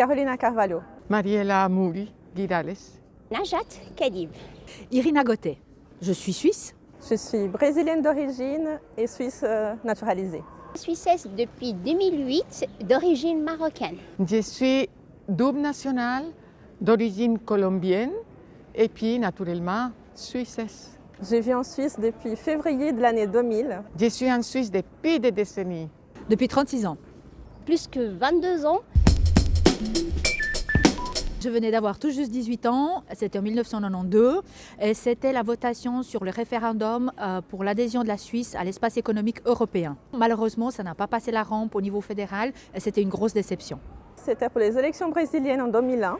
Carolina Carvalho. Mariela Muri Girales. Najat Kadib. Irina Goté. Je suis suisse. Je suis brésilienne d'origine et suisse naturalisée. Suissesse depuis 2008, d'origine marocaine. Je suis double nationale d'origine colombienne et puis naturellement suissesse. Je vis en Suisse depuis février de l'année 2000. Je suis en Suisse depuis des décennies. Depuis 36 ans. Plus que 22 ans. Je venais d'avoir tout juste 18 ans, c'était en 1992, et c'était la votation sur le référendum pour l'adhésion de la Suisse à l'espace économique européen. Malheureusement, ça n'a pas passé la rampe au niveau fédéral et c'était une grosse déception. C'était pour les élections brésiliennes en 2001,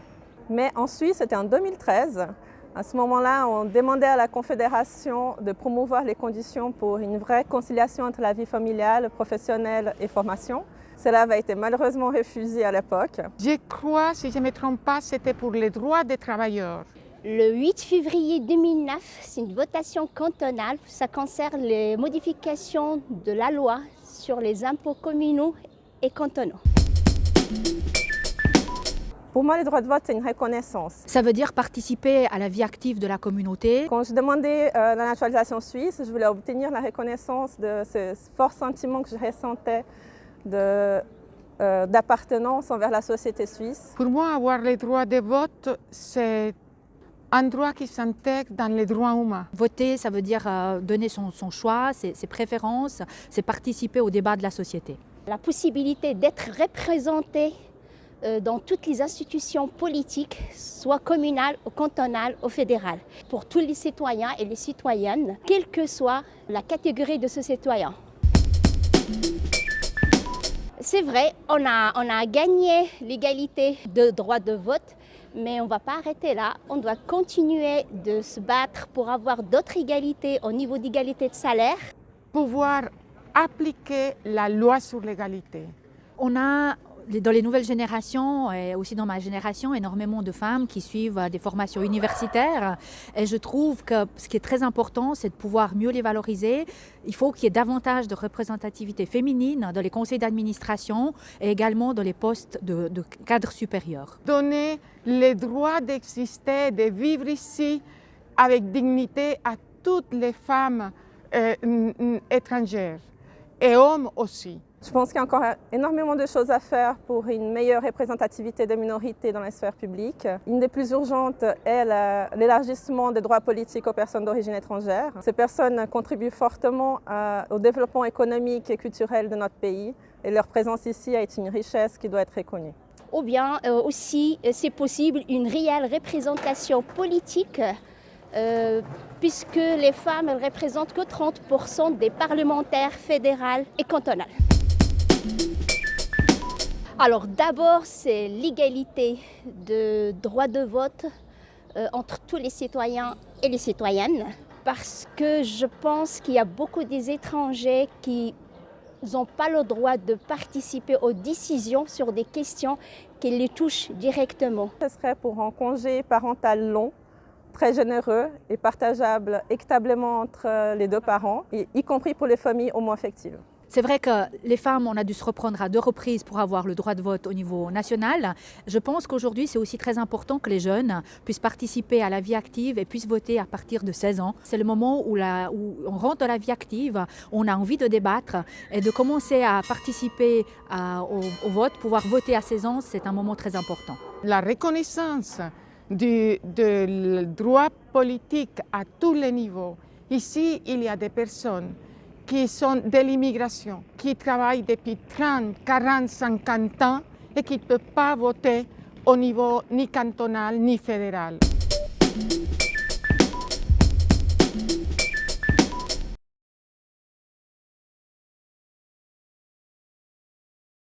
mais en Suisse, c'était en 2013. À ce moment-là, on demandait à la Confédération de promouvoir les conditions pour une vraie conciliation entre la vie familiale, professionnelle et formation. Cela avait été malheureusement refusé à l'époque. Je crois, si je ne me trompe pas, c'était pour les droits des travailleurs. Le 8 février 2009, c'est une votation cantonale. Ça concerne les modifications de la loi sur les impôts communaux et cantonaux. Pour moi, le droit de vote, c'est une reconnaissance. Ça veut dire participer à la vie active de la communauté. Quand je demandais la naturalisation suisse, je voulais obtenir la reconnaissance de ce fort sentiment que je ressentais d'appartenance envers la société suisse. Pour moi, avoir le droit de vote, c'est un droit qui s'intègre dans les droits humains. Voter, ça veut dire donner son choix, ses préférences, c'est participer au débat de la société. La possibilité d'être représenté dans toutes les institutions politiques, soit communales, ou cantonales, ou fédérales, pour tous les citoyens et les citoyennes, quelle que soit la catégorie de ce citoyen. C'est vrai, on a gagné l'égalité de droit de vote, mais on ne va pas arrêter là. On doit continuer de se battre pour avoir d'autres égalités au niveau d'égalité de salaire. Pouvoir appliquer la loi sur l'égalité. On a dans les nouvelles générations et aussi dans ma génération énormément de femmes qui suivent des formations universitaires et je trouve que ce qui est très important c'est de pouvoir mieux les valoriser. Il faut qu'il y ait davantage de représentativité féminine dans les conseils d'administration et également dans les postes de cadres supérieurs. Donner le droit d'exister, de vivre ici avec dignité à toutes les femmes étrangères et hommes aussi. Je pense qu'il y a encore énormément de choses à faire pour une meilleure représentativité des minorités dans la sphère publique. Une des plus urgentes est l'élargissement des droits politiques aux personnes d'origine étrangère. Ces personnes contribuent fortement au développement économique et culturel de notre pays et leur présence ici est une richesse qui doit être reconnue. Ou bien aussi, c'est possible, une réelle représentation politique puisque les femmes ne représentent que 30% des parlementaires fédérales et cantonales. Alors d'abord, c'est l'égalité de droit de vote entre tous les citoyens et les citoyennes parce que je pense qu'il y a beaucoup des étrangers qui n'ont pas le droit de participer aux décisions sur des questions qui les touchent directement. Ce serait pour un congé parental long, très généreux et partageable équitablement entre les deux parents, y compris pour les familles homoaffectives. C'est vrai que les femmes, on a dû se reprendre à 2 reprises pour avoir le droit de vote au niveau national. Je pense qu'aujourd'hui, c'est aussi très important que les jeunes puissent participer à la vie active et puissent voter à partir de 16 ans. C'est le moment où on rentre dans la vie active, on a envie de débattre et de commencer à participer au vote, pouvoir voter à 16 ans, c'est un moment très important. La reconnaissance du droit politique à tous les niveaux. Ici, il y a des personnes qui sont de l'immigration, qui travaillent depuis 30, 40, 50 ans et qui ne peuvent pas voter au niveau ni cantonal ni fédéral.